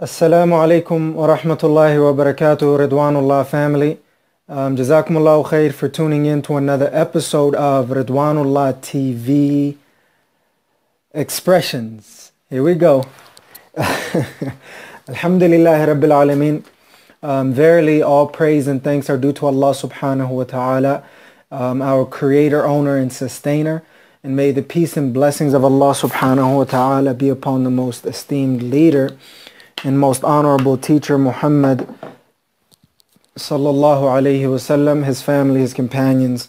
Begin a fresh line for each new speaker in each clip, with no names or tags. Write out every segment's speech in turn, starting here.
Assalamu alaikum wa rahmatullahi wa barakatuh, Ridwanullah family. Jazakumullahu khair for tuning in to another episode of Ridwanullah TV Expressions. Here we go. Alhamdulillahi Rabbil Alameen. Verily, all praise and thanks are due to Allah subhanahu wa ta'ala, our creator, owner, and sustainer. And may the peace and blessings of Allah subhanahu wa ta'ala be upon the most esteemed leader and most honorable teacher Muhammad sallallahu alayhi wasallam, his family, his companions,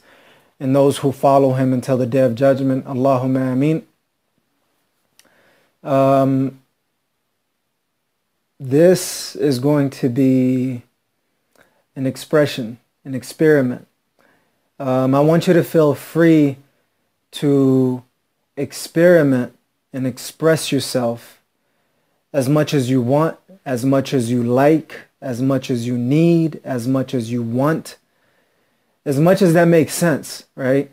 and those who follow him until the day of judgment. Allahumma ameen. This is going to be an expression, an experiment. I want you to feel free to experiment and express yourself as much as you want, as much as you like, as much as you need, as much as you want, as much as that makes sense, right?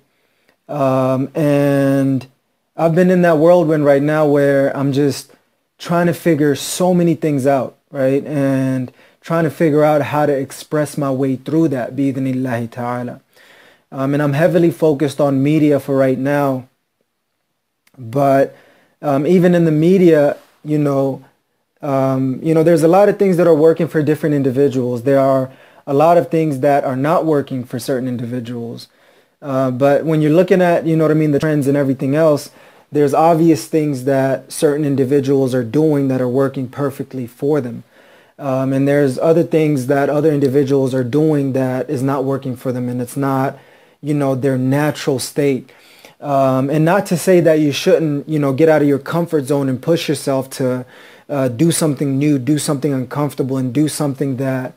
And I've been in that whirlwind right now where I'm just trying to figure so many things out, right? And trying to figure out how to express my way through that, bi-idhnillahi ta'ala. And I'm heavily focused on media for right now. But even in the media, there's a lot of things that are working for different individuals. There are a lot of things that are not working for certain individuals. But when you're looking at, the trends and everything else, there's obvious things that certain individuals are doing that are working perfectly for them. And there's other things that other individuals are doing that is not working for them, and it's not, their natural state. And not to say that you shouldn't, get out of your comfort zone and push yourself to do something new, do something uncomfortable, and do something that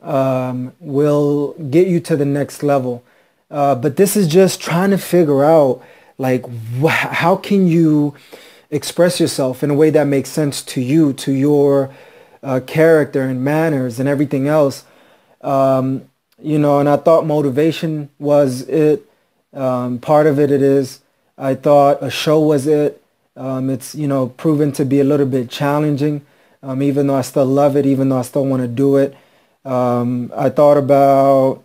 will get you to the next level. But this is just trying to figure out, how can you express yourself in a way that makes sense to you, to your character and manners and everything else. And I thought motivation was it. Part of it is. I thought a show was it. It's, proven to be a little bit challenging, even though I still love it, even though I still want to do it. I thought about,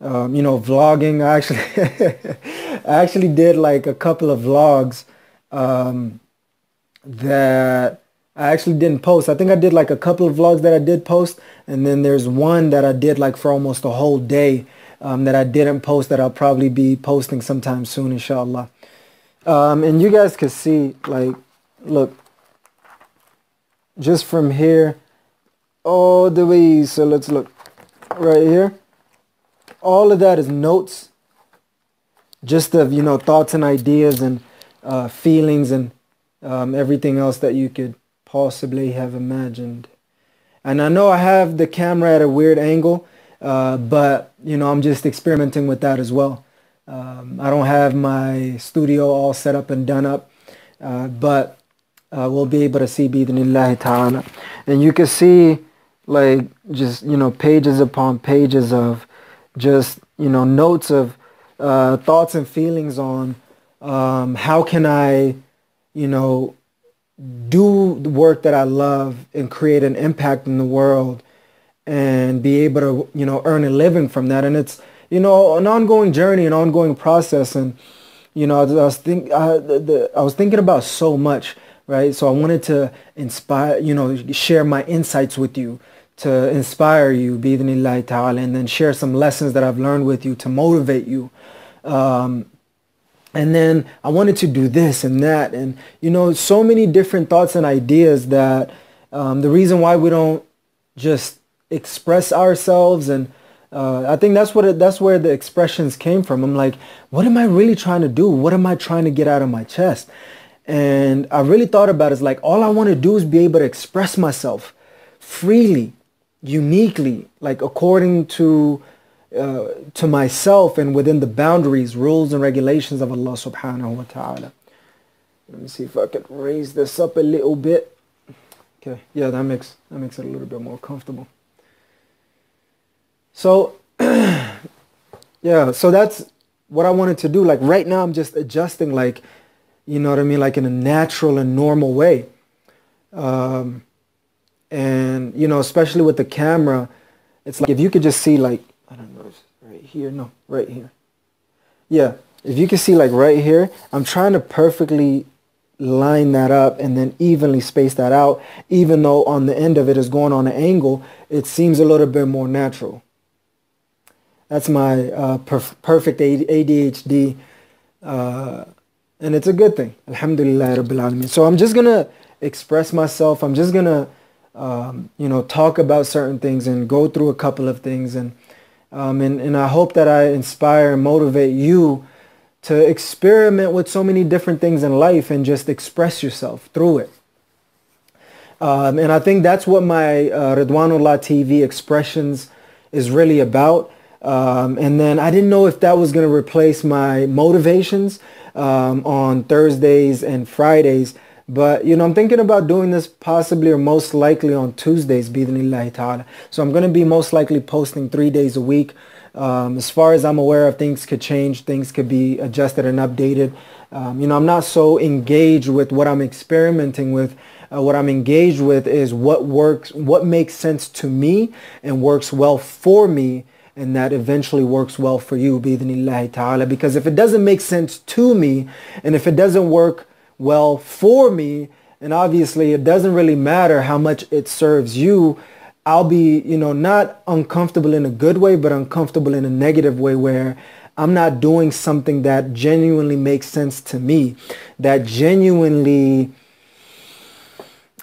vlogging. I actually did like a couple of vlogs that I actually didn't post. I think I did like a couple of vlogs that I did post. And then there's one that I did like for almost a whole day that I didn't post, that I'll probably be posting sometime soon, inshallah. And you guys can see, look, just from here all the way. So let's look right here. All of that is notes, just of, thoughts and ideas and feelings and everything else that you could possibly have imagined. And I know I have the camera at a weird angle, but, I'm just experimenting with that as well. I don't have my studio all set up and done up, but we'll be able to see bi-idhnillahi ta'ala. And you can see just, pages upon pages of just, notes of thoughts and feelings on how can I, do the work that I love and create an impact in the world and be able to, earn a living from that. And it's, an ongoing journey, an ongoing process. And, I was thinking about so much, right? So I wanted to inspire, share my insights with you, to inspire you, bi-idhnillahi ta'ala, and then share some lessons that I've learned with you to motivate you. And then I wanted to do this and that, and, so many different thoughts and ideas that the reason why we don't just express ourselves, and I think that's where the expressions came from. I'm like, what am I really trying to do? What am I trying to get out of my chest? And I really thought about it. It's like, all I want to do is be able to express myself freely, uniquely, according to myself and within the boundaries, rules, and regulations of Allah subhanahu wa ta'ala. Let me see if I could raise this up a little bit. Okay, yeah, that makes it a little bit more comfortable. So, yeah, so that's what I wanted to do. Right now I'm just adjusting, in a natural and normal way. And, you know, especially with the camera, it's like if you could just see like, I don't know, right here, no, right here. Yeah, if you can see like right here, I'm trying to perfectly line that up and then evenly space that out, even though on the end of it is going on an angle, it seems a little bit more natural. That's my perfect ADHD, and it's a good thing. Alhamdulillah Rabbil Alameen. So I'm just going to express myself. I'm just going to, you know, talk about certain things and go through a couple of things. And I hope that I inspire and motivate you to experiment with so many different things in life and just express yourself through it. And I think that's what my Ridwanullah TV expressions is really about. And then I didn't know if that was going to replace my motivations on Thursdays and Fridays. But, you know, I'm thinking about doing this possibly or most likely on Tuesdays, bi-idhnillahi ta'ala. So I'm going to be most likely posting 3 days a week. As far as I'm aware of, things could change, things could be adjusted and updated. You know, I'm not so engaged with what I'm experimenting with. What I'm engaged with is what works, what makes sense to me and works well for me, and that eventually works well for you, bi-idhnillahi ta'ala. Because if it doesn't make sense to me, and if it doesn't work well for me, and obviously it doesn't really matter how much it serves you, I'll be, you know, not uncomfortable in a good way, but uncomfortable in a negative way, where I'm not doing something that genuinely makes sense to me, that genuinely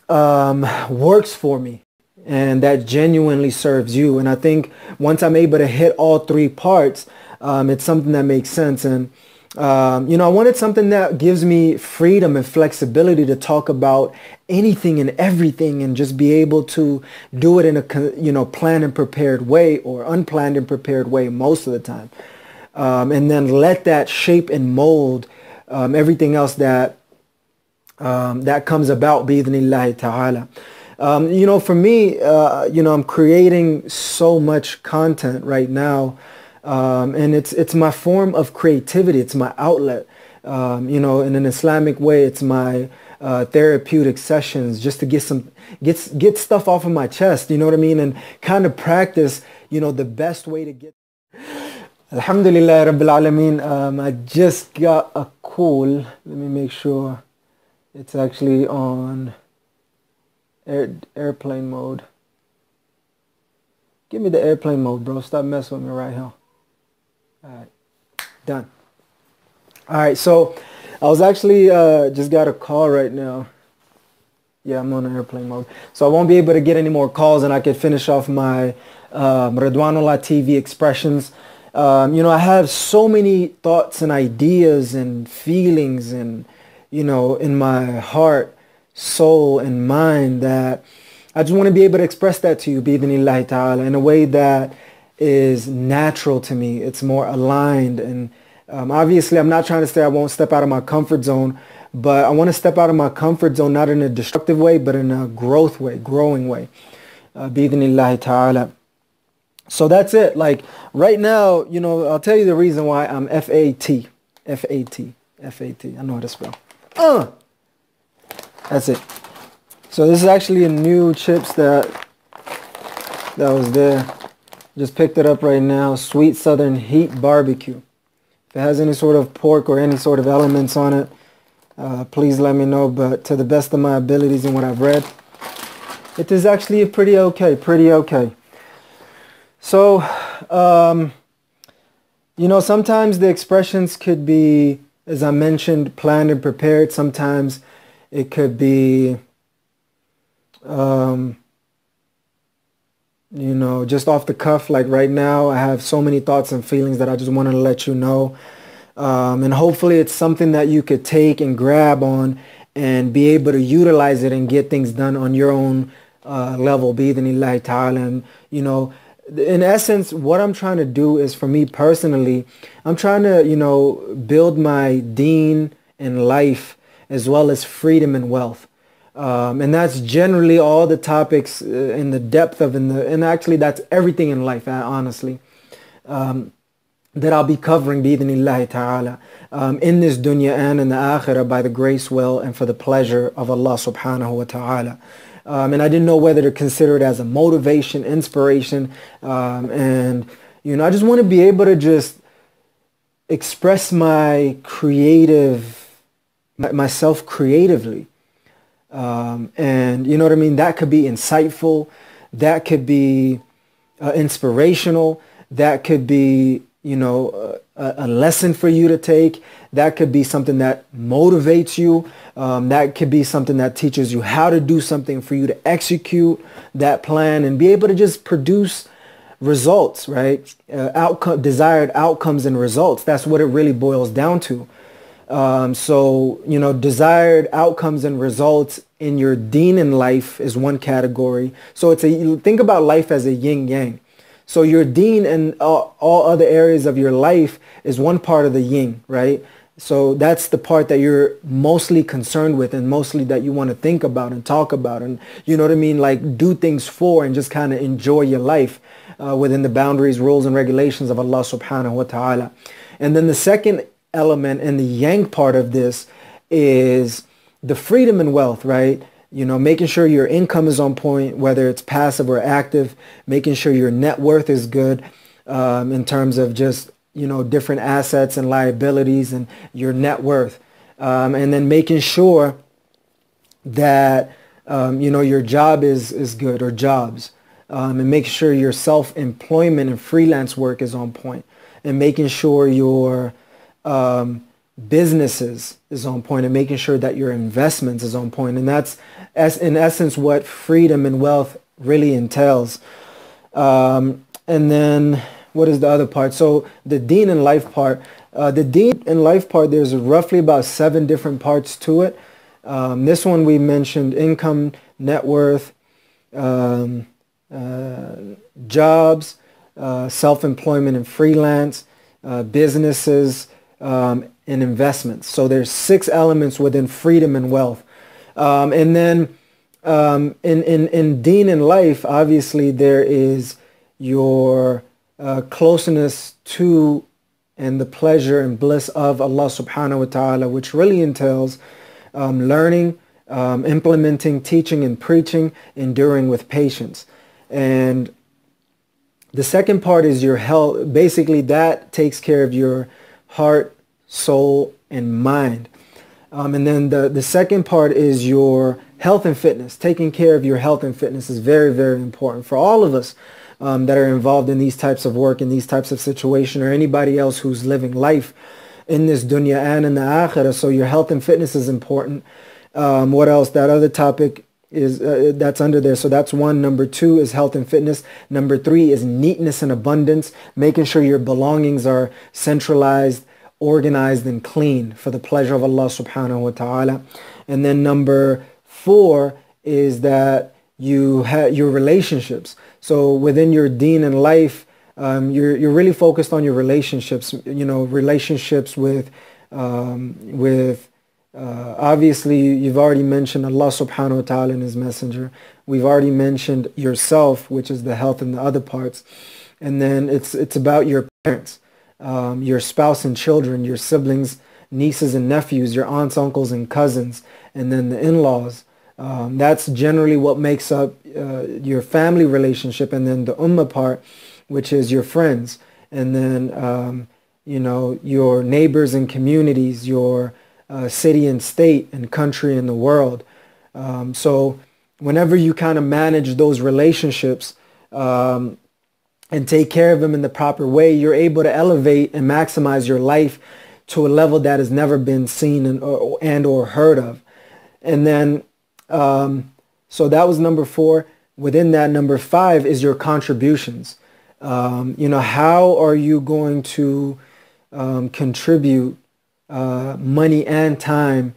works for me, and that genuinely serves you. And I think once I'm able to hit all three parts, it's something that makes sense. And you know, I wanted something that gives me freedom and flexibility to talk about anything and everything, and just be able to do it in a, you know, planned and prepared way, or unplanned and prepared way most of the time. And then let that shape and mold everything else that that comes about, bi-idhnillahi ta'ala. You know, for me, you know, I'm creating so much content right now. And it's my form of creativity. It's my outlet. You know, in an Islamic way, it's my therapeutic sessions, just to get stuff off of my chest. You know what I mean? And kind of practice, you know, the best way to get. Alhamdulillah Rabbil Alameen. I just got a call. Let me make sure it's actually on airplane mode. Give me the airplane mode, bro. Stop messing with me right here. Alright, done. Alright, so I was actually just got a call right now. Yeah, I'm on airplane mode. So I won't be able to get any more calls, and I could finish off my Ridwanullah TV expressions. You know, I have so many thoughts and ideas and feelings and, you know, in my heart, soul, and mind, that I just want to be able to express that to you, bi-idhnillahi ta'ala, in a way that is natural to me. It's more aligned. And obviously, I'm not trying to say I won't step out of my comfort zone, but I want to step out of my comfort zone, not in a destructive way, but in a growth way, growing way, bi-idhnillahi ta'ala. So that's it. Like right now, you know, I'll tell you the reason why I'm F-A-T. F-A-T. F-A-T. I know how to spell. That's it. So this is actually a new chips that was there. Just picked it up right now. Sweet Southern Heat Barbecue. If it has any sort of pork or any sort of elements on it, please let me know. But to the best of my abilities and what I've read, it is actually pretty okay. So, you know, sometimes the expressions could be, as I mentioned, planned and prepared. Sometimes it could be, you know, just off the cuff. Like right now, I have so many thoughts and feelings that I just wanted to let you know. And hopefully it's something that you could take and grab on and be able to utilize it and get things done on your own level, bi-idhnillahi ta'ala. And, you know, in essence, what I'm trying to do is, for me personally, I'm trying to, you know, build my deen and life, as well as freedom and wealth. And that's generally all the topics in the depth of, and actually that's everything in life, honestly, that I'll be covering, bi-idhnillahi ta'ala, in this dunya and in the akhirah, by the grace, will, and for the pleasure of Allah subhanahu wa ta'ala. And I didn't know whether to consider it as a motivation, inspiration, and I just want to be able to just express myself creatively. And you know what I mean? That could be insightful. That could be inspirational. That could be, a lesson for you to take. That could be something that motivates you. That could be something that teaches you how to do something for you to execute that plan and be able to just produce results, right? Desired outcomes and results. That's what it really boils down to. So, desired outcomes and results in your deen in life is one category. So think about life as a yin yang. So your deen and all other areas of your life is one part of the yin, right? So that's the part that you're mostly concerned with and mostly that you want to think about and talk about and, you know what I mean? Like do things for and just kind of enjoy your life within the boundaries, rules, and regulations of Allah subhanahu wa ta'ala. And then the second element and the yang part of this is the freedom and wealth, right? Making sure your income is on point, whether it's passive or active, making sure your net worth is good in terms of just, different assets and liabilities and your net worth. And then making sure that, your job is good or jobs and make sure your self-employment and freelance work is on point and making sure your businesses is on point and making sure that your investments is on point. And that's in essence what freedom and wealth really entails. And then what is the other part? So the deen and life part, there's roughly about 7 different parts to it. This one we mentioned income, net worth, jobs, self-employment and freelance, businesses, and investments. So there's 6 elements within freedom and wealth. And then in deen and life, obviously there is your closeness to and the pleasure and bliss of Allah subhanahu wa ta'ala, which really entails learning, implementing, teaching, and preaching, enduring with patience. And the second part is your health. Basically, that takes care of your heart, soul, and mind. And then the second part is your health and fitness. Taking care of your health and fitness is very, very important for all of us that are involved in these types of work, in these types of situations, or anybody else who's living life in this dunya and in the akhirah. So your health and fitness is important. What else? That other topic is that's under there. So that's 1. Number 2 is health and fitness. Number 3 is neatness and abundance, making sure your belongings are centralized, organized, and clean for the pleasure of Allah subhanahu wa ta'ala. And then number 4 is that you have your relationships. So within your deen and life, you're really focused on your relationships, relationships with obviously you've already mentioned Allah subhanahu wa ta'ala and his messenger. We've already mentioned yourself, which is the health and the other parts. And then it's about your parents, your spouse and children, your siblings, nieces and nephews, your aunts, uncles, and cousins, and then the in-laws. That's generally what makes up your family relationship. And then the ummah part, which is your friends. And then, your neighbors and communities, your city and state and country and the world. So whenever you kind of manage those relationships and take care of them in the proper way, you're able to elevate and maximize your life to a level that has never been seen and or heard of. And then, so that was number 4. Within that, number 5 is your contributions. How are you going to contribute money and time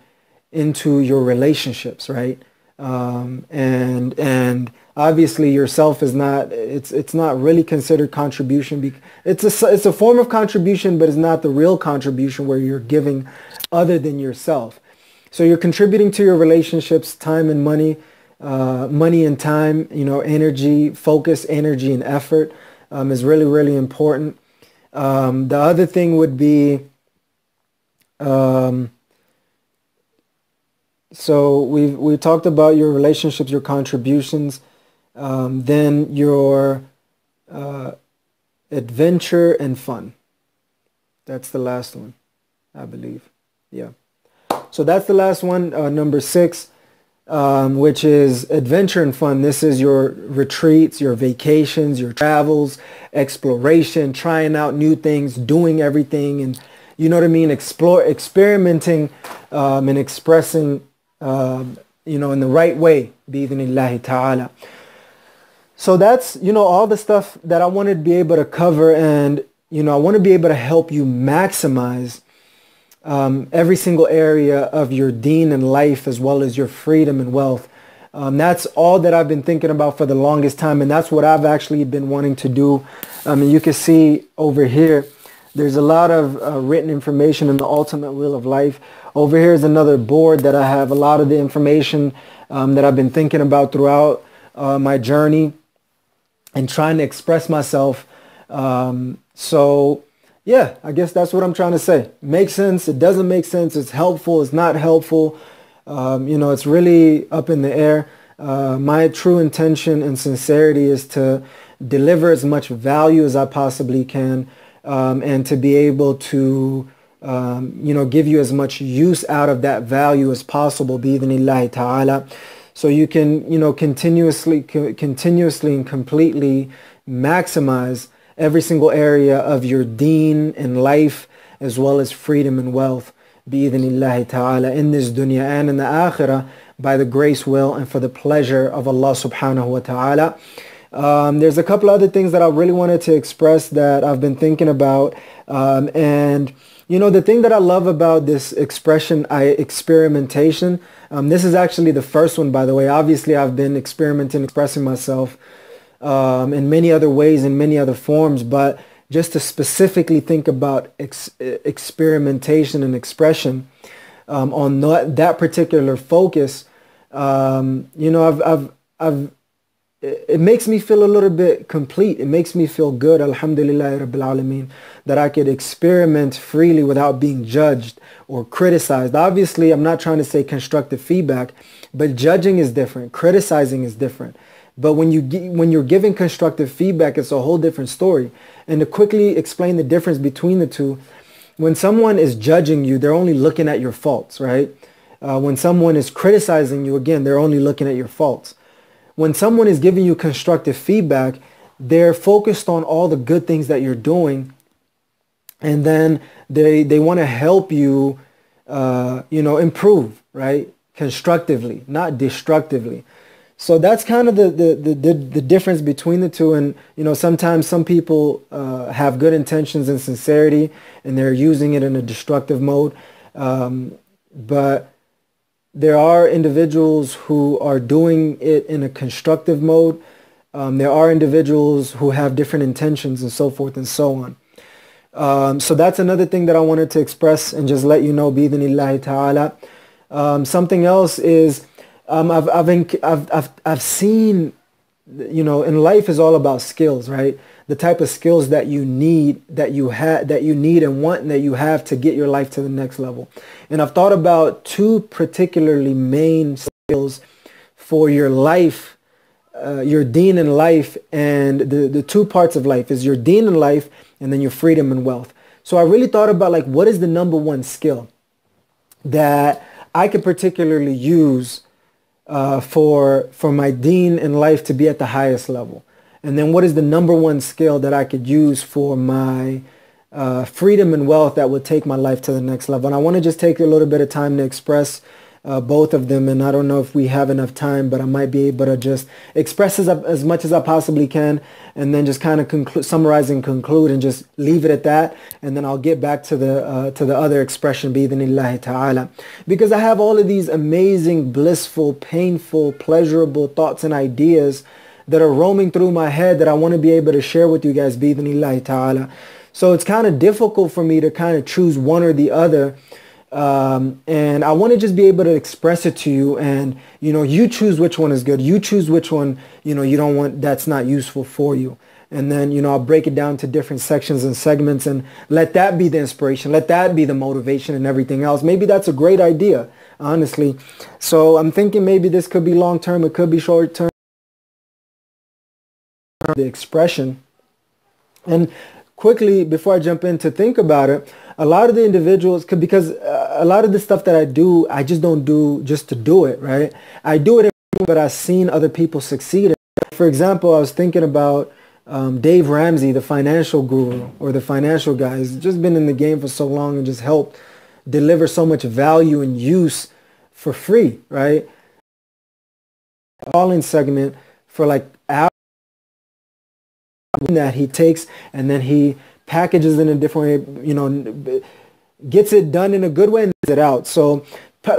into your relationships, right? And obviously yourself is not, it's not really considered contribution. It's a form of contribution, but it's not the real contribution where you're giving other than yourself. So you're contributing to your relationships, time and money, money and time, energy, focus, energy, and effort is really, really important. The other thing would be So we talked about your relationships, your contributions, then your adventure and fun. That's the last one, I believe. Yeah. So that's the last one, number 6, which is adventure and fun. This is your retreats, your vacations, your travels, exploration, trying out new things, doing everything, and you know what I mean, experimenting, and expressing, in the right way, bi-idhnillahi ta'ala. So that's, all the stuff that I wanted to be able to cover, and, I want to be able to help you maximize every single area of your deen and life, as well as your freedom and wealth. That's all that I've been thinking about for the longest time, and that's what I've actually been wanting to do. And you can see over here, there's a lot of written information in the Ultimate Wheel of Life. Over here is another board that I have a lot of the information that I've been thinking about throughout my journey and trying to express myself. So yeah, I guess that's what I'm trying to say. Makes sense. It doesn't make sense. It's helpful. It's not helpful. It's really up in the air. My true intention and sincerity is to deliver as much value as I possibly can, and to be able to, give you as much use out of that value as possible, bi-idhnillahi ta'ala. So you can, continuously and completely maximize every single area of your deen and life, as well as freedom and wealth, bi-idhnillahi ta'ala, in this dunya and in the akhirah, by the grace, will, and for the pleasure of Allah subhanahu wa ta'ala. There's a couple other things that I really wanted to express that I've been thinking about. And the thing that I love about this expression, experimentation, this is actually the first one, by the way. Obviously, I've been experimenting, expressing myself in many other ways, in many other forms, but just to specifically think about experimentation and expression on that particular focus, it makes me feel a little bit complete. It makes me feel good, alhamdulillah rabbil alameen, that I could experiment freely without being judged or criticized. Obviously, I'm not trying to say constructive feedback, but judging is different. Criticizing is different. But when you're giving constructive feedback, it's a whole different story. And to quickly explain the difference between the two, when someone is judging you, they're only looking at your faults, right? When someone is criticizing you, again, they're only looking at your faults. When someone is giving you constructive feedback, they're focused on all the good things that you're doing, and then they want to help you, improve, right? Constructively, not destructively. So that's kind of the difference between the two. And, sometimes some people have good intentions and sincerity, and they're using it in a destructive mode. But there are individuals who are doing it in a constructive mode. There are individuals who have different intentions, and so forth and so on. So that's another thing that I wanted to express and just let you know, bi-idhnillahi ta'ala. Something else is, I've seen, in life is all about skills, right? The type of skills that you need, that you need and want, and that you have to get your life to the next level. And I've thought about two particularly main skills for your life, your deen and life, and the two parts of life is your deen and life, and then your freedom and wealth. So I really thought about, what is the number one skill that I could particularly use for my deen and life to be at the highest level? And then what is the number one skill that I could use for my freedom and wealth that would take my life to the next level? And I want to just take a little bit of time to express both of them. And I don't know if we have enough time, but I might be able to just express as much as I possibly can, and then just kind of summarize and conclude and just leave it at that. And then I'll get back to the other expression, bi-idhnillahi ta'ala. Because I have all of these amazing, blissful, painful, pleasurable thoughts and ideas that are roaming through my head that I want to be able to share with you guys, bi-idhnillahi ta'ala. So it's kind of difficult for me to kind of choose one or the other. And I want to just be able to express it to you, and, you choose which one is good. You choose which one, you don't want, that's not useful for you. And then, I'll break it down to different sections and segments, and let that be the inspiration. Let that be the motivation and everything else. Maybe that's a great idea. honestly. So I'm thinking maybe this could be long term, it could be short term, the expression. And quickly, before I jump in to think about it, a lot of the individuals, because a lot of the stuff that I do, I just don't do just to do it, right? I do it, but I've seen other people succeed. For example, I was thinking about Dave Ramsey, the financial guru or the financial guy. He's just been in the game for so long and just helped deliver so much value and use for free, right? Calling segment for like hours that he takes and then he packages in a different way, you know, gets it done in a good way and gets it out. So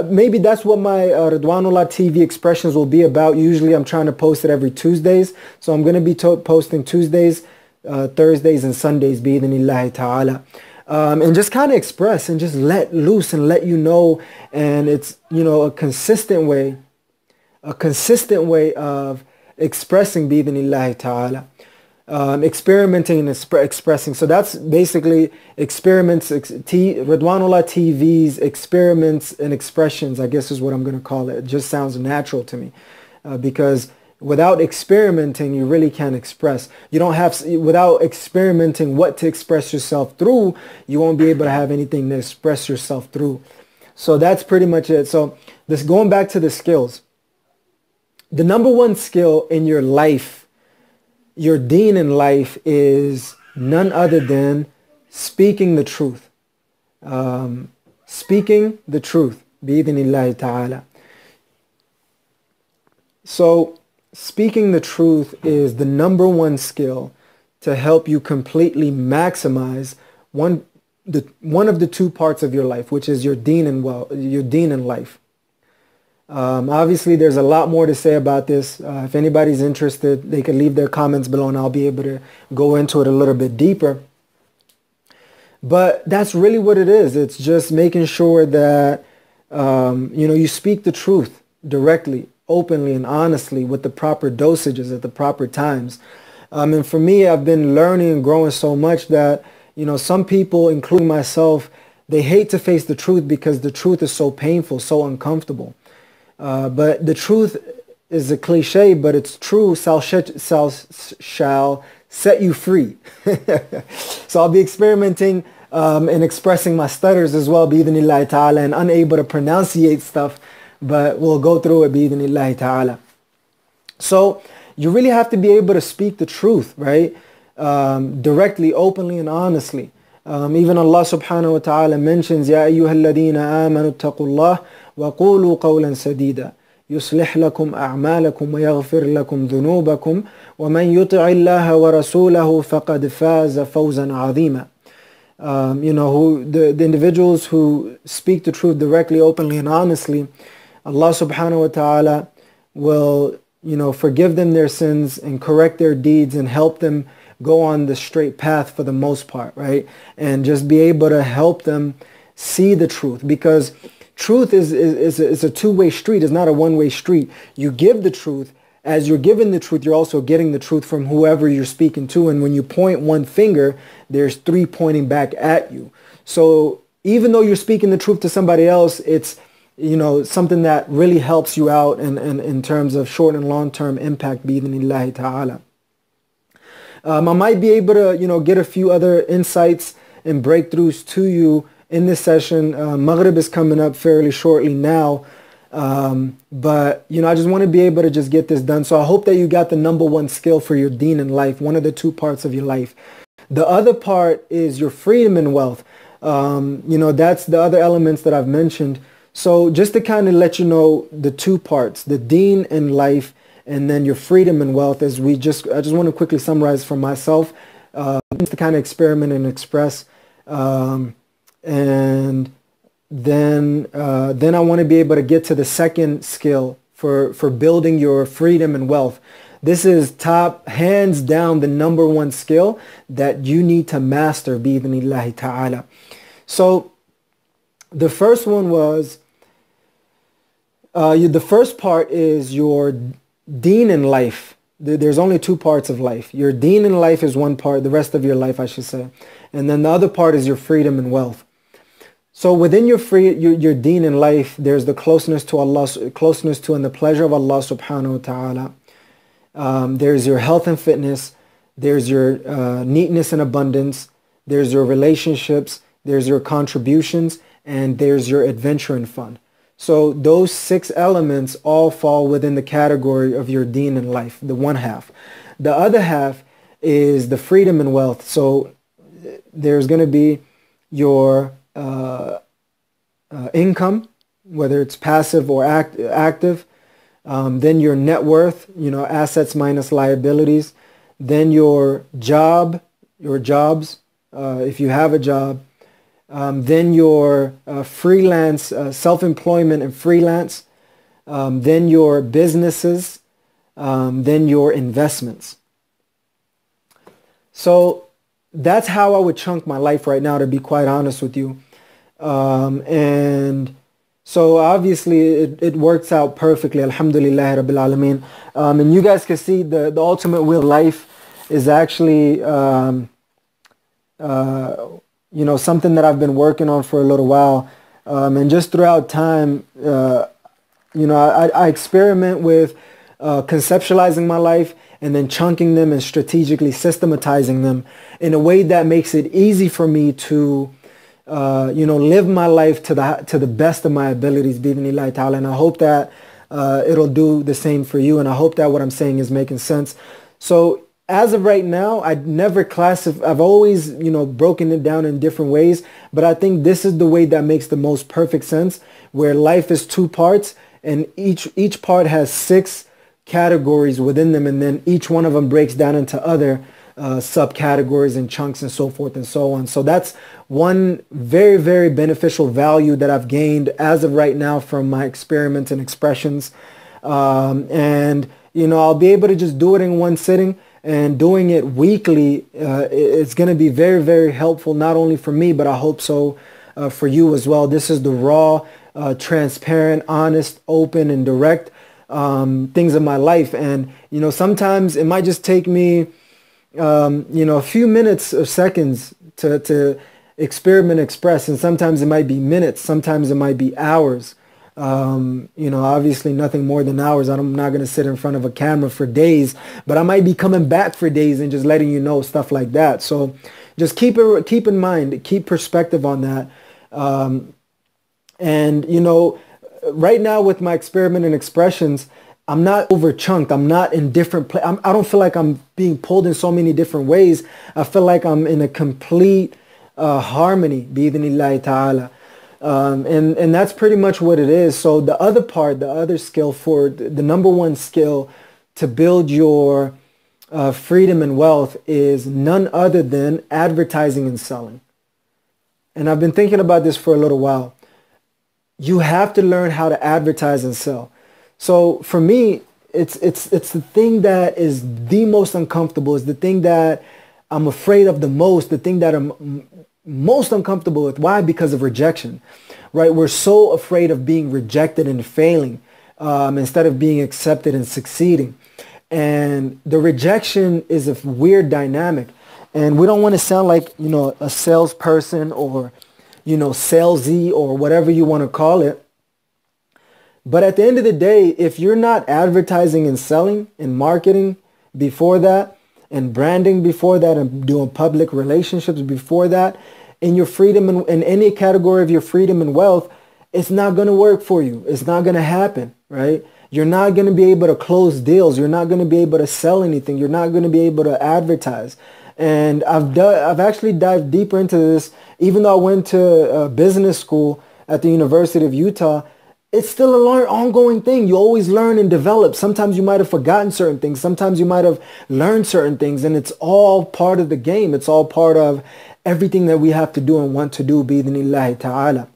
maybe that's what my Ridwanullah TV expressions will be about. Usually I'm trying to post it every Tuesdays. So I'm going to be posting Tuesdays, Thursdays and Sundays, bi-idhnillahi ta'ala. And just kind of express and just let loose and let you know. And it's, you know, a consistent way of expressing bi-idhnillahi ta'ala. Experimenting and expressing. So that's basically experiments, Ridwanullah TV's experiments and expressions, I guess is what I'm going to call it. It just sounds natural to me because without experimenting, you really can't express. You don't have, without experimenting what to express yourself through, you won't be able to have anything to express yourself through. So that's pretty much it. So this, going back to the skills, the number one skill in your life, your deen in life, is none other than speaking the truth. Speaking the truth, bi-idhnillahi ta'ala. So speaking the truth is the number one skill to help you completely maximize one of the two parts of your life, which is your deen and your deen in life. Obviously, there's a lot more to say about this. If anybody's interested, they can leave their comments below and I'll be able to go into it a little bit deeper. But that's really what it is. It's just making sure that, you know, you speak the truth directly, openly and honestly with the proper dosages at the proper times. And for me, I've been learning and growing so much that, you know, some people, including myself, they hate to face the truth because the truth is so painful, so uncomfortable. But the truth is a cliche, but it's true, shall set you free. So I'll be experimenting and expressing my stutters as well, bi-idhnillahi ta'ala, and unable to pronunciate stuff, but we'll go through it, bi-idhnillahi ta'ala. So you really have to be able to speak the truth, right? Directly, openly, and honestly. Even Allah subhanahu wa ta'ala mentions, Ya ayyuhalladhina amanu attaqullah وقولوا قولا سديدا يصلح لكم أعمالكم ويغفر لكم ذنوبكم ومن يطع الله ورسوله فقد فاز فوزا عظيما. You know, the individuals who speak the truth directly, openly and honestly, Allah subhanahu wa ta'ala will, you know, forgive them their sins and correct their deeds and help them go on the straight path for the most part, right? And just be able to help them see the truth, because truth is a two-way street. It's not a one-way street. You give the truth. As you're giving the truth, you're also getting the truth from whoever you're speaking to. And when you point one finger, there's three pointing back at you. So even though you're speaking the truth to somebody else, it's, you know, something that really helps you out in terms of short and long-term impact, bi-idhnillahi ta'ala. I might be able to, you know, get a few other insights and breakthroughs to you in this session. Maghrib is coming up fairly shortly now. But, you know, I just want to be able to just get this done. So I hope that you got the number one skill for your deen in life, one of the two parts of your life. The other part is your freedom and wealth. You know, that's the other elements that I've mentioned. So just to kind of let you know the two parts, the deen and life, and then your freedom and wealth, as I just want to quickly summarize for myself, just to kind of experiment and express. And then I want to be able to get to the second skill for building your freedom and wealth. This is top, hands down, the number one skill that you need to master, bi-idhnillahi ta'ala. So the first one was, the first part is your deen in life. There's only two parts of life. Your deen in life is one part, the rest of your life, I should say. And then the other part is your freedom and wealth. So within your deen in life, there's the closeness to Allah, closeness to and the pleasure of Allah subhanahu wa ta'ala. There's your health and fitness. There's your neatness and abundance. There's your relationships. There's your contributions. And there's your adventure and fun. So those 6 elements all fall within the category of your deen in life, the one half. The other half is the freedom and wealth. So there's going to be your income, whether it's passive or active. Then your net worth, assets minus liabilities. Then your jobs, if you have a job. Then your freelance, self-employment and freelance. Then your businesses. Then your investments. So that's how I would chunk my life right now, to be quite honest with you. And so obviously it works out perfectly. Alhamdulillah Rabbil Alameen. And you guys can see the ultimate wheel of life is actually, something that I've been working on for a little while. And just throughout time, I experiment with conceptualizing my life and then chunking them and strategically systematizing them in a way that makes it easy for me to live my life to the best of my abilities, bi'idhnillahi ta'ala. And I hope that it'll do the same for you. And I hope that what I'm saying is making sense. So as of right now, I've always, broken it down in different ways. But I think this is the way that makes the most perfect sense, where life is 2 parts and each part has 6 categories within them. And then each one of them breaks down into other subcategories and chunks and so forth and so on. So that's one very, very beneficial value that I've gained as of right now from my experiments and expressions. And I'll be able to just do it in one sitting, and doing it weekly, it's going to be very, very helpful, not only for me, but I hope so for you as well. This is the raw, transparent, honest, open, and direct things of my life. And, sometimes it might just take me a few minutes or seconds to experiment, express, and sometimes it might be minutes, sometimes it might be hours. Obviously nothing more than hours. I'm not going to sit in front of a camera for days, but I might be coming back for days and just letting you know stuff like that. So just keep in mind, keep perspective on that. Right now with my experiment and expressions, I'm not over chunked. I'm not in different I don't feel like I'm being pulled in so many different ways. I feel like I'm in a complete harmony, bi'idhnillahi ta'ala. And that's pretty much what it is. So the other part, the other skill, for the number one skill to build your freedom and wealth is none other than advertising and selling. And I've been thinking about this for a little while. You have to learn how to advertise and sell. So for me, it's the thing that is the most uncomfortable, is the thing that I'm afraid of the most, the thing that I'm most uncomfortable with. Why? Because of rejection, right? We're so afraid of being rejected and failing instead of being accepted and succeeding. And the rejection is a weird dynamic. And we don't want to sound like, a salesperson or, salesy or whatever you want to call it. But at the end of the day, if you're not advertising and selling and marketing before that, and branding before that, and doing public relationships before that, in your freedom and in any category of your freedom and wealth, it's not going to work for you. It's not going to happen, right? You're not going to be able to close deals. You're not going to be able to sell anything. You're not going to be able to advertise. And I've actually dived deeper into this. Even though I went to business school at the University of Utah, it's still an ongoing thing. You always learn and develop. Sometimes you might have forgotten certain things. Sometimes you might have learned certain things. And it's all part of the game. It's all part of everything that we have to do and want to do, bi'idhnillahi ta'ala.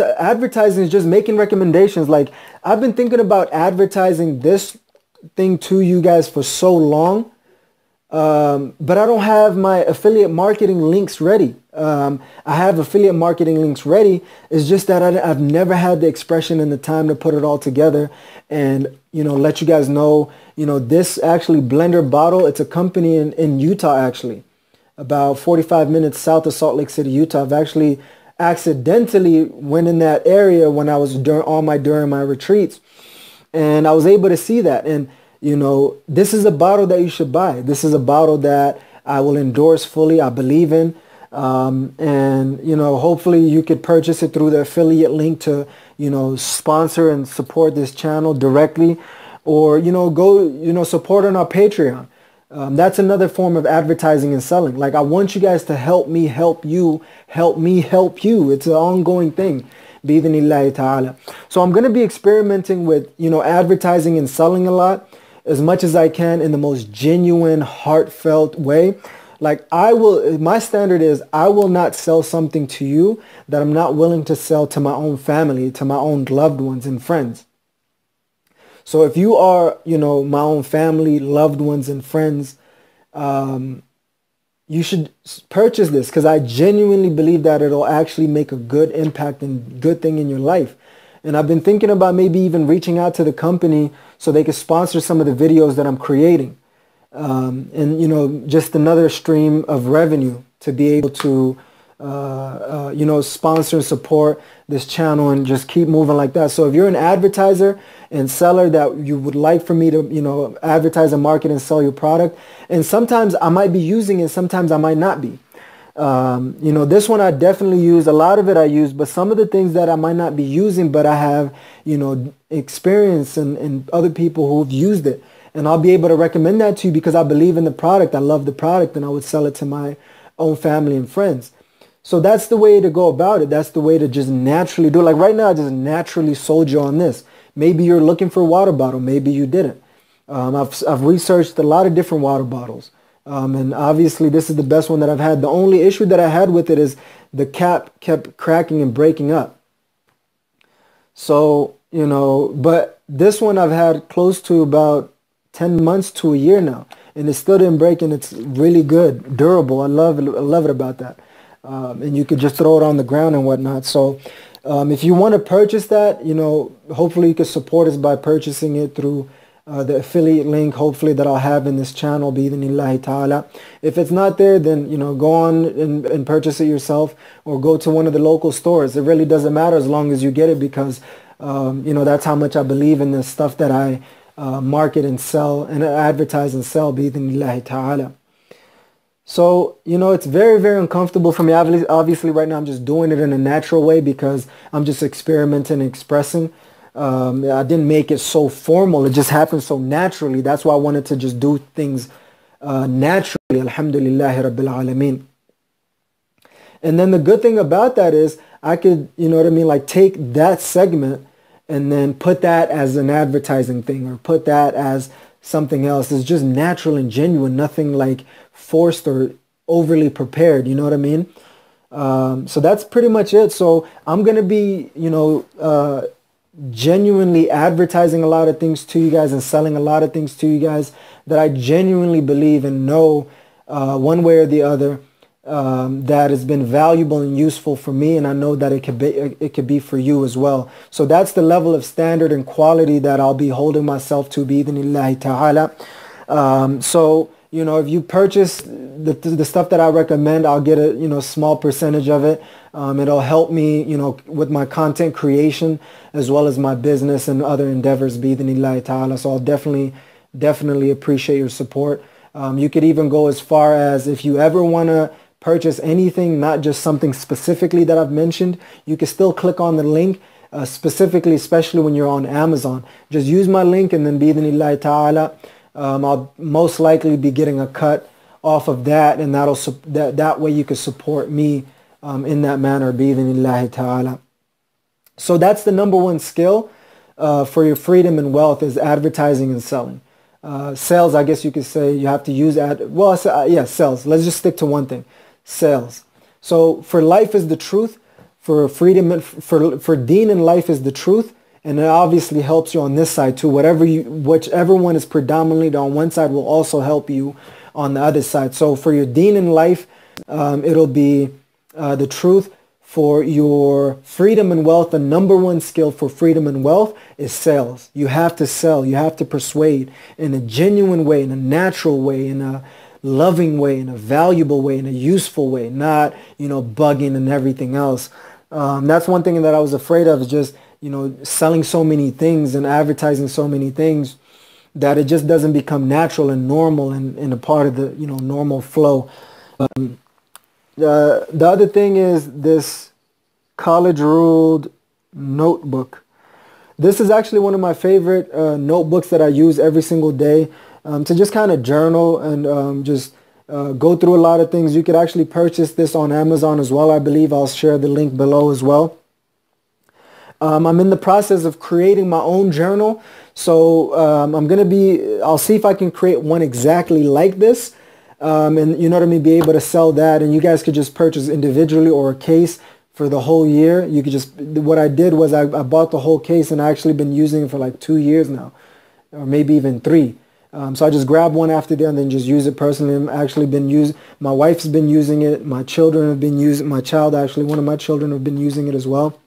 Advertising is just making recommendations. Like, I've been thinking about advertising this thing to you guys for so long. But I don't have my affiliate marketing links ready. I have affiliate marketing links ready. It's just that I've never had the expression and the time to put it all together and, let you guys know, this actually blender bottle, it's a company in Utah actually. about 45 minutes south of Salt Lake City, Utah. I've actually accidentally went in that area when I was during my retreats, and I was able to see that. And this is a bottle that you should buy. This is a bottle that I will endorse fully. I believe in. And hopefully you could purchase it through the affiliate link to sponsor and support this channel directly, or go support on our Patreon. That's another form of advertising and selling. Like, I want you guys to help me help you, help me help you. It's an ongoing thing. Bi-idhnillahi ta'ala. So I'm going to be experimenting with advertising and selling a lot, as much as I can, in the most genuine, heartfelt way. Like, my standard is I will not sell something to you that I'm not willing to sell to my own family, to my own loved ones and friends. So if you are, my own family, loved ones and friends, you should purchase this, because I genuinely believe that it'll actually make a good impact and good thing in your life. And I've been thinking about maybe even reaching out to the company so they could sponsor some of the videos that I'm creating. And just another stream of revenue to be able to sponsor and support this channel and just keep moving like that. So if you're an advertiser and seller that you would like for me to advertise and market and sell your product, and sometimes I might be using it, sometimes I might not be. This one I definitely use. A lot of it I use, but some of the things that I might not be using, but I have experience and other people who've used it. And I'll be able to recommend that to you because I believe in the product. I love the product, and I would sell it to my own family and friends. So that's the way to go about it. That's the way to just naturally do it. Like right now, I just naturally sold you on this. Maybe you're looking for a water bottle. Maybe you didn't. I've researched a lot of different water bottles. And obviously this is the best one that I've had. The only issue that I had with it is the cap kept cracking and breaking up. So, but this one I've had close to about 10 months to a year now, and it still didn't break, and it's really good, durable. I love it about that. And you could just throw it on the ground and whatnot. So if you want to purchase that, hopefully you can support us by purchasing it through the affiliate link, hopefully, that I'll have in this channel, bi-idhnillahi ta'ala. If it's not there, then go on and purchase it yourself, or go to one of the local stores. It really doesn't matter as long as you get it, because that's how much I believe in the stuff that I market and sell and advertise and sell, bi-idhnillahi ta'ala. So, it's very, very uncomfortable for me. Obviously, right now I'm just doing it in a natural way because I'm just experimenting and expressing. I didn't make it so formal. It just happened so naturally. That's why I wanted to just do things naturally. Alhamdulillahi Rabbil Alameen. And then the good thing about that is I could, like take that segment and then put that as an advertising thing, or put that as something else. It's just natural and genuine, nothing like forced or overly prepared, you know what I mean? So that's pretty much it. So I'm going to be, genuinely advertising a lot of things to you guys and selling a lot of things to you guys that I genuinely believe and know one way or the other that has been valuable and useful for me, and I know that it could be for you as well. So that's the level of standard and quality that I'll be holding myself to, bi-idhnillahi ta'ala. So if you purchase the stuff that I recommend, I'll get a small percentage of it. It'll help me with my content creation as well as my business and other endeavors, bi-idhnillahi ta'ala. So I'll definitely appreciate your support. You could even go as far as, if you ever want to purchase anything, not just something specifically that I've mentioned, you can still click on the link, specifically, especially when you're on Amazon. Just use my link, and then bi-idhnillahi ta'ala, I'll most likely be getting a cut off of that, and that way you can support me in that manner, bi-idhnillahi ta'ala. So that's the number one skill for your freedom and wealth, is advertising and selling. Sales, I guess you could say you have to use sales. Let's just stick to one thing. Sales. So for life is the truth, for freedom, for deen and life is the truth, and it obviously helps you on this side too. Whichever one is predominantly on one side will also help you on the other side. So for your deen and life, it'll be the truth. For your freedom and wealth, the number one skill for freedom and wealth is sales. You have to sell. You have to persuade in a genuine way, in a natural way, in a loving way, in a valuable way, in a useful way, not, bugging and everything else. That's one thing that I was afraid of, is just, selling so many things and advertising so many things that it just doesn't become natural and normal and a part of the, normal flow. The other thing is this college ruled notebook. This is actually one of my favorite notebooks that I use every single day to just kind of journal and just go through a lot of things. You could actually purchase this on Amazon as well, I believe. I'll share the link below as well. I'm in the process of creating my own journal. So I'll see if I can create one exactly like this. And you know what I mean, be able to sell that. And you guys could just purchase individually or a case for the whole year. You could just, what I did was I bought the whole case, and I actually been using it for like 2 years now, or maybe even 3. So I just grab one after the other and then just use it personally. I've actually been my wife's been using it. My children have been using, one of my children have been using it as well.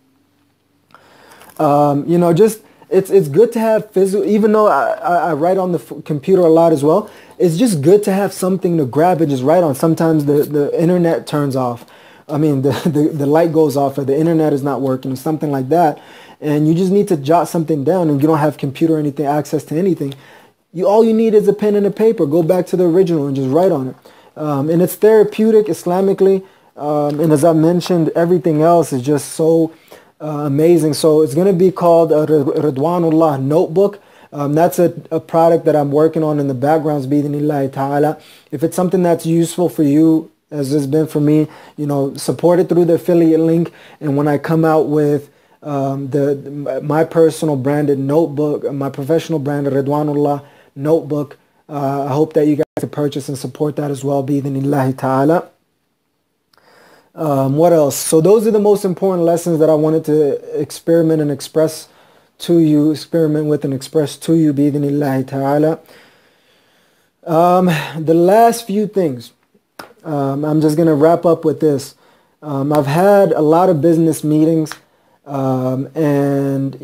Just, it's good to have physical, even though I write on the computer a lot as well. It's just good to have something to grab and just write on. Sometimes the internet turns off. I mean, the light goes off, or the internet is not working, or something like that. And you just need to jot something down, and you don't have computer or anything, access to anything. All you need is a pen and a paper. Go back to the original and just write on it. And it's therapeutic Islamically. And as I mentioned, everything else is just so amazing. So it's going to be called a Ridwanullah notebook. That's a product that I'm working on in the backgrounds, bi'idhnillahi ta'ala. If it's something that's useful for you, as it's been for me, support it through the affiliate link. And when I come out with my personal branded notebook, my professional branded Ridwanullah notebook, I hope that you guys can purchase and support that as well, bi'idhnillahi ta'ala. What else? So those are the most important lessons that I wanted to experiment with and express to you, bi'idhnillahi ta'ala. The last few things, I'm just going to wrap up with this. I've had a lot of business meetings, and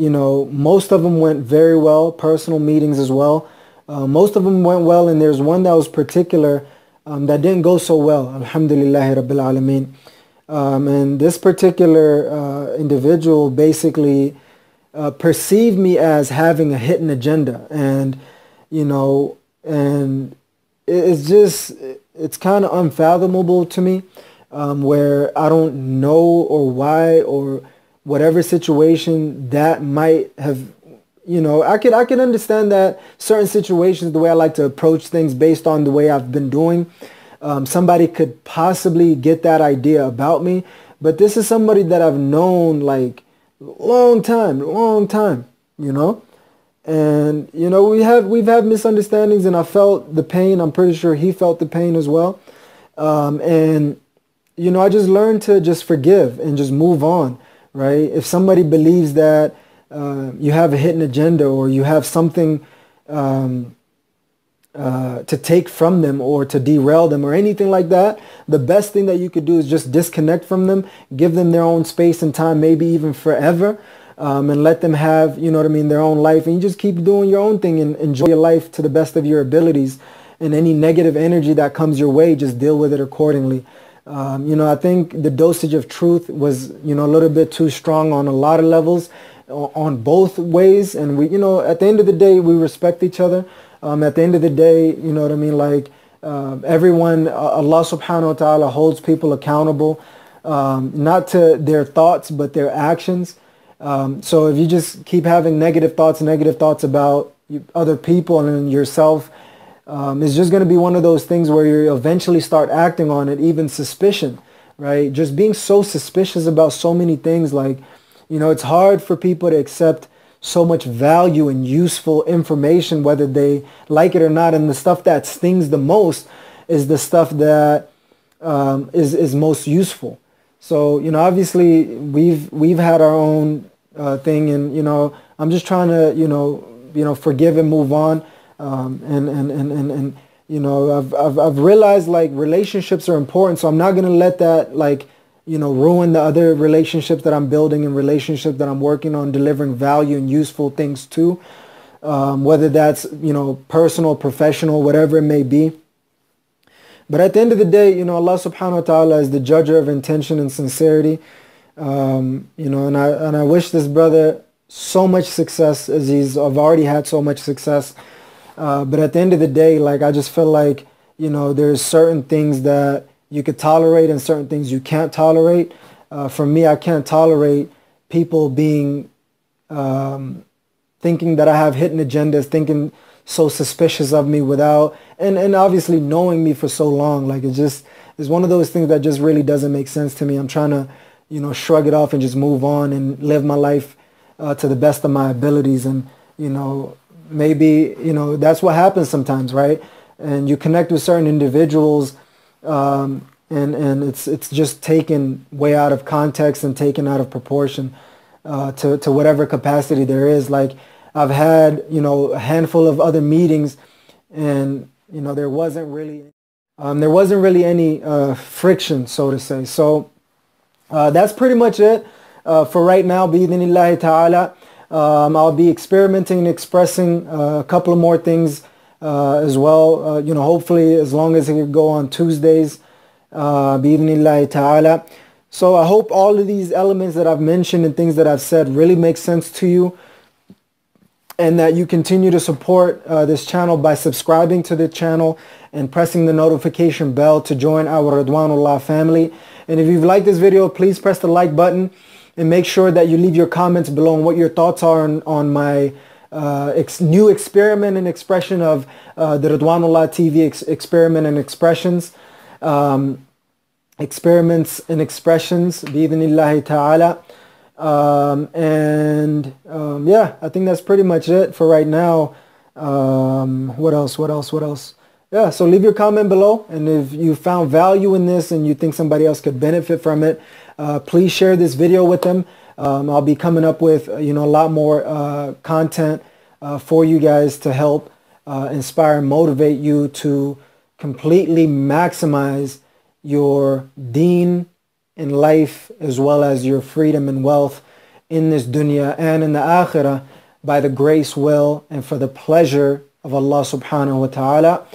most of them went very well. Personal meetings as well. Most of them went well, and there's one that was particular that didn't go so well. Alhamdulillahi Rabbil Alameen. And this particular individual basically perceived me as having a hidden agenda, and and it's kind of unfathomable to me, where I don't know or why or whatever situation that might have, I could understand that certain situations, the way I like to approach things based on the way I've been doing, somebody could possibly get that idea about me. But this is somebody that I've known like long time, and we've had misunderstandings, and I felt the pain. I'm pretty sure he felt the pain as well. And I just learned to just forgive and just move on, right? If somebody believes that you have a hidden agenda, or you have something to take from them or to derail them or anything like that, the best thing that you could do is just disconnect from them, give them their own space and time, maybe even forever, and let them have, their own life. And you just keep doing your own thing and enjoy your life to the best of your abilities. And any negative energy that comes your way, just deal with it accordingly. I think the dosage of truth was, a little bit too strong on a lot of levels, on both ways. And we, at the end of the day, we respect each other. At the end of the day, everyone, Allah subhanahu wa ta'ala holds people accountable, not to their thoughts, but their actions. So if you just keep having negative thoughts about other people and yourself, it's just going to be one of those things where you eventually start acting on it, even suspicion, right? Just being so suspicious about so many things. Like, it's hard for people to accept so much value and useful information, whether they like it or not. And the stuff that stings the most is the stuff that is most useful. So, obviously we've had our own thing, and, I'm just trying to, forgive and move on. I've realized like relationships are important, so I'm not going to let that ruin the other relationships that I'm building and relationships that I'm working on delivering value and useful things to, whether that's, personal, professional, whatever it may be. But at the end of the day, Allah subhanahu wa ta'ala is the judger of intention and sincerity. And I wish this brother so much success, as I've already had so much success. But at the end of the day, like, I just feel like, there's certain things that you could tolerate and certain things you can't tolerate. For me, I can't tolerate people being, thinking that I have hidden agendas, thinking so suspicious of me without, and obviously knowing me for so long. Like, it's one of those things that just really doesn't make sense to me. I'm trying to, shrug it off and just move on and live my life to the best of my abilities. And, maybe, that's what happens sometimes, right? And you connect with certain individuals, and it's just taken way out of context and taken out of proportion to whatever capacity there is. Like, I've had, a handful of other meetings, and, there wasn't really any friction, so to say. So that's pretty much it for right now. Bi-idhnillahi ta'ala. I'll be experimenting and expressing a couple of more things as well. Hopefully, as long as it can go on Tuesdays. Bi-idhnillahi ta'ala. So I hope all of these elements that I've mentioned and things that I've said really make sense to you, and that you continue to support this channel by subscribing to the channel and pressing the notification bell to join our Ridwanullah family. And if you've liked this video, please press the like button and make sure that you leave your comments below on what your thoughts are on my new experiment and expression of the Ridwanullah TV experiment and expressions. Experiments and expressions, bi-idhnillahi ta'ala. Yeah, I think that's pretty much it for right now. What else? Yeah, so leave your comment below, and if you found value in this and you think somebody else could benefit from it, please share this video with them. I'll be coming up with a lot more content for you guys to help inspire and motivate you to completely maximize your deen in life, as well as your freedom and wealth in this dunya and in the akhirah, by the grace, will, and for the pleasure of Allah subhanahu wa ta'ala.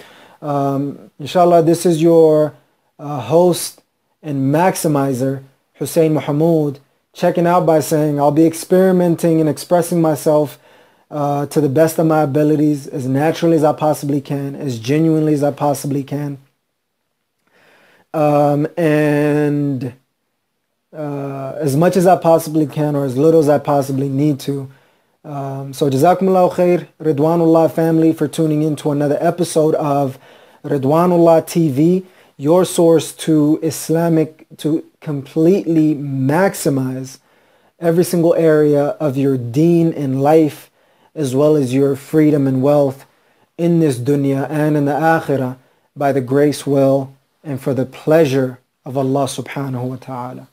Inshallah, this is your host and maximizer, Hussein Mahmoud, checking out by saying I'll be experimenting and expressing myself to the best of my abilities, as naturally as I possibly can, as genuinely as I possibly can. As much as I possibly can, or as little as I possibly need to. So Jazakumullahu khair, Ridwanullah family, for tuning in to another episode of Ridwanullah TV, your source to completely maximize every single area of your deen and life, as well as your freedom and wealth in this dunya and in the akhirah, by the grace, will, and for the pleasure of Allah subhanahu wa ta'ala.